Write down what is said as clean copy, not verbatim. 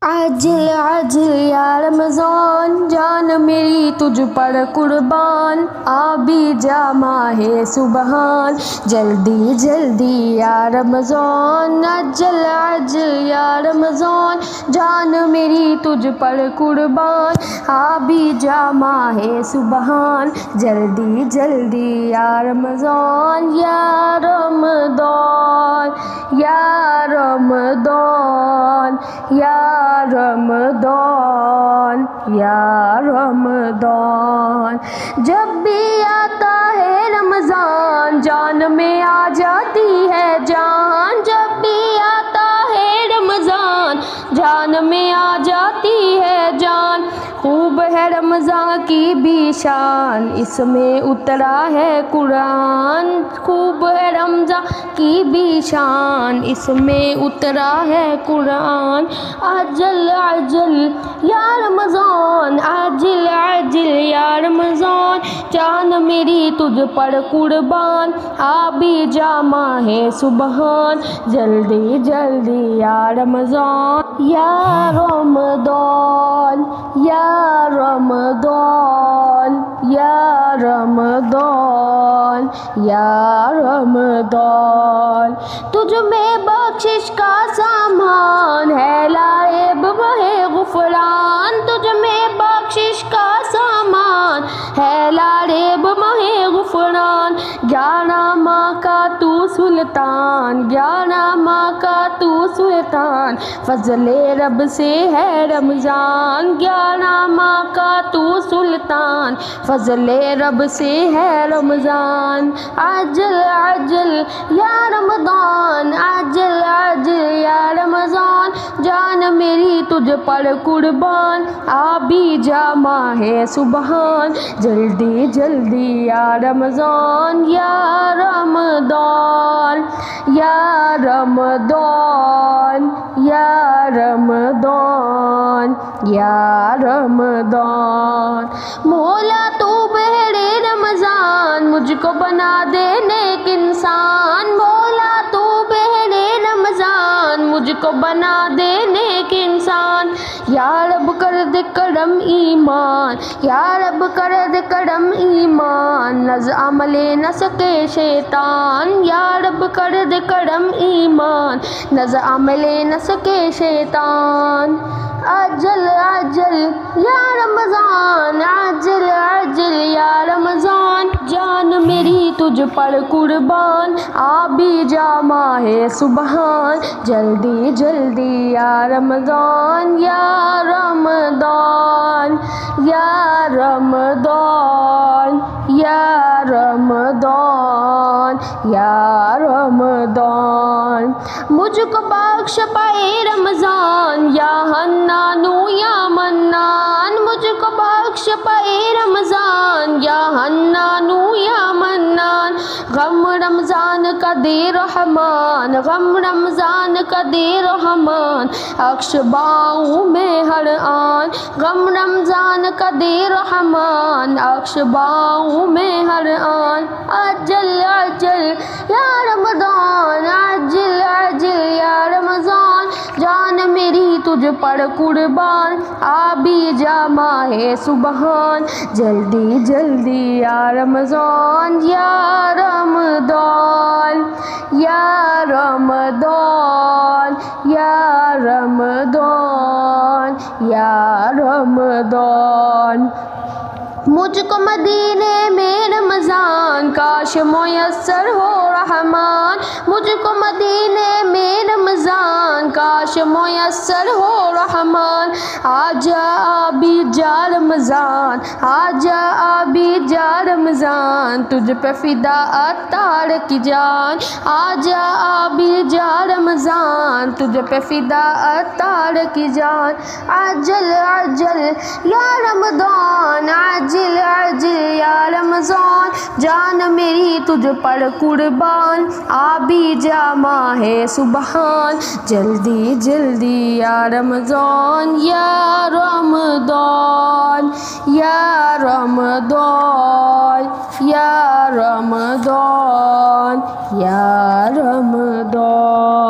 عاجل عاجل یا رمضان، جان میری تجھ پر قربان، آ بھی جا ماہ سبحان، جلدی جلدی یا رمضان، عاجل عاجل یا رمضان، جان میری تجھ پر قربان، آ بھی جا ماہ سبحان، جلدی جلدی یا رمضان، یا رمضان یا رمضان یا رمضان یا رمضان، جب بھی آتا ہے رمضان جان میں آ جاتی ہے جان، جب بھی آتا ہے رمضان جان میں آ جاتی ہے جان، خوب ہے رمضان کی بھی شان، اس میں اترا ہے قرآن، خوب ہے رمضان کی بھی شان، اس میں اترا ہے قرآن، عاجل عاجل یا رمضان، عاجل عاجل یا رمضان، جان میری تجھ پر قربان، آ بھی جا ماہ سبحان، جلدی جلدی یا رمضان، یا رمضان یا رمضان یا رمضان یا رمضان، تجھ میں بخشش کا سامان ہے، لائب بہ غفران، تجھ میں بخشش کا سامان ہے، لائب بہ غفران، 11 ماہ کا تو سلطان، 11 ماہ کا تو سلطان، فضل رب سے ہے رمضان، 11 ماہ کا تو سلطان، فضل رب سے ہے رمضان، عاجل عاجل یا رمضان، عاجل عاجل یا رمضان، جان میری تجھ پر قربان، آ بھی جا ماہ سبحان، جلدی جلدی یا رمضان، یا رمضان یا رمضان یا رمضان یا رمضان، مولا تو بہرے رمضان مجھ کو بنا دے نیک انسان، مولا تو بہرے رمضان مجھ کو بنا دے نیک انسان، یا رب کر دے کرم ایمان، یا رب کر دے کرم ایمان، نز عمل نہ سکے شیطان، یا رب کر دے کرم ایمان، نز عمل نہ سکے شیطان، عاجل عاجل یا رمضان، عاجل عاجل یا رمضان، جان میری تجھ پر قربان، آ بھی جا ماہ سبحان، جلدی جلدی یا رمضان، یا رمضان یا رمضان یا رمضان یا رمضان، مجھ کو بخش پائے رمضان، یا حنان یا منان، مجھ کو بخش پائے رمضان، یا حنان یا منان، غم رمضان کا دے رحمان، غم رمضان کا دے رحمان، اکش باؤں میں ہر آن، غم رمضان کا دے رحمان، اکش باؤں میں ہر آن، عاجل عاجل یا رمضان، عاجل عاجل یا رمضان، جان میری تجھ پر قربان، آ بھی جا ماہ سبحان، جلدی جلدی یا رمضان، یا رمضان یا رمضان یا رمضان یا رمضان، مجھ کو مدینے میں رمضان کاش میسر ہو رحمان، مجھ کو مدینے میں رمضان کاش میسر ہو رحمان، آجا آبی جا رمضان، آجا آبی جا رمضان، تجھ پہ فدا عطار کی جان، آجا آبی جا رمضان، تجھ پہ فدا عطار کی جان، عاجل عاجل یا رمضان، عاجل عاجل یا رمضان، جان میری تجھ پر قربان، آ بھی جا ماہ سبحان، جلدی جلدی یا رمضان، یا رمضان یا رمضان یا رمضان یا رمضان۔